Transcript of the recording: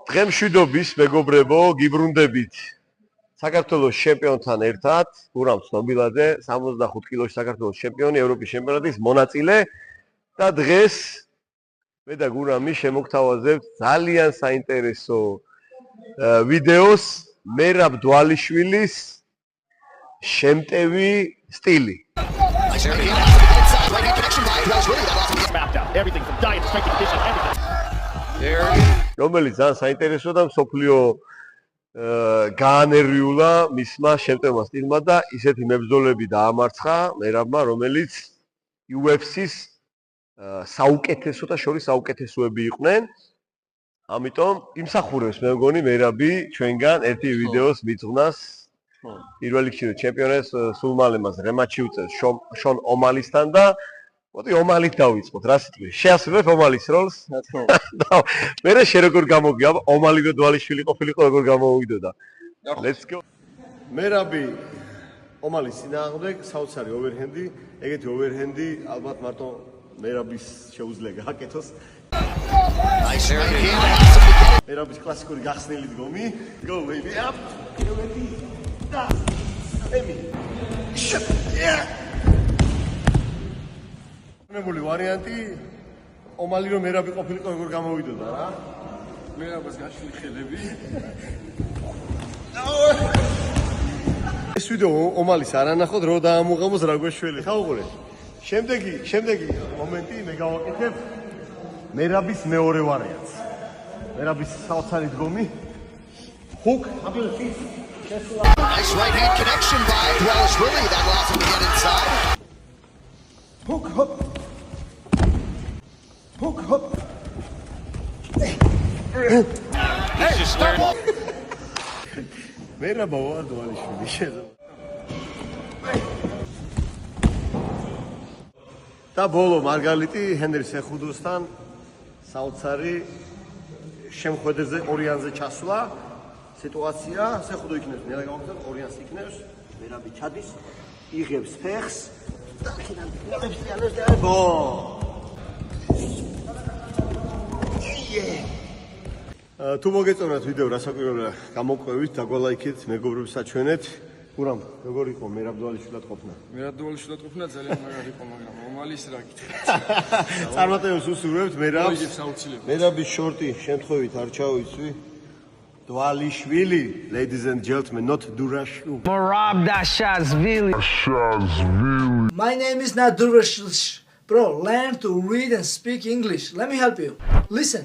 დღემშვიდობის მეგობრებო, გიბრუნდებით საქართველოს ჩემპიონთან ერთად, გურამ ცნობილაძე, 75 კილოში საქართველოს ჩემპიონი, ევროპის ჩემპიონატის მონაწილე და დღეს მე და გურამი შემოგთავაზებთ ძალიან საინტერესო ვიდეოს მერაბ დვალიშვილის შემტევი სტილი. რომელიც ძალიან საინტერესოა და მსოფლიო გაანერვიულა მისმა შემტევმა სტილმა და ისეთი მებრძოლები დაამარცხა მერაბმა, რომელიც UFC-ს საუკეთესო და შორის საუკეთესოები იყვნენ. ამიტომ იმსახურებს მე მგონი მერაბი ჩვენგან ერთი ვიდეოს მიწვნას. პირველ რიგში ჩემპიონეს სულ მალე მას რემატჩი უწევს შონ ომალისთან და მოდი ომალით დავიწყოთ. რა სიტყვი? შეასრულებ ომალის როლს? რა თქმა უნდა. მერე შე როგორ გამოგია? ომალი და დვალიშვილი ყოფილიყო როგორ გამოვიდოდა? Let's go. მერაბი ომალის წინააღმდეგ საოცარი ოვერჰენდი, ეგეთი ოვერჰენდი ალბათ მარტო მერაბის შეუძლია გააკეთოს. მერაბის კლასიკური გახსნილი დგომი. Go baby up. მებული ვარიანტი ომალი რომ მერაბი ყოფილიყო როგორ გამოვიდოდა რა? მერაბას გაშლი ხელები. ეს ვიდეო ომალის არ ანახოთ, რო დაამოღამოს რა გვეშველი. ხა უყურე. შემდეგი მომენტი მე გავაკეთებ მერაბის მეორე ვარიანტს. მერაბის საოცარი დგომი. Hook, Nice right hand connection by Dvalishvili. That allows him to get inside. Hook, hop. Hook, hop. He's just starting. მერაბა ვარ დვალიშვილი შეიძლება. და ბოლო მარგალიტი ჰენრი სეხუდოსთან საოცარი შემხვედრზე ორიანზე ჩასვლა. სიტუაცია სეხუდო იქნებს, ნელა გავაკეთებ ორიანს იქნებს, მერაბი ჩადის, იღებს ფეხს და აქედან ნებს დიანებს და ბო. თუ მოგეწონათ ვიდეო რასაკვირველია გამოყვებით, დაგვალაიქეთ, მეგობრებს საჩვენეთ. გურამ, როგორ იყო მერაბ დვალიშვილად ყოფნა? მერაბ დვალიშვილად ყოფნა ძალიან მაგარი იყო, მაგრამ ომალის რა გითხრათ. წარმატებებს უსურვებთ მერაბს. მოიგებს აუცილებლად. მერაბის შორტი შემთხვევით არ ჩავიცვი. Dvalishvili, ladies and gentlemen, not Durashvili. Merab Dvalishvili. My name is not Durashvili. Bro, learn to read and speak English. Let me help you. Listen.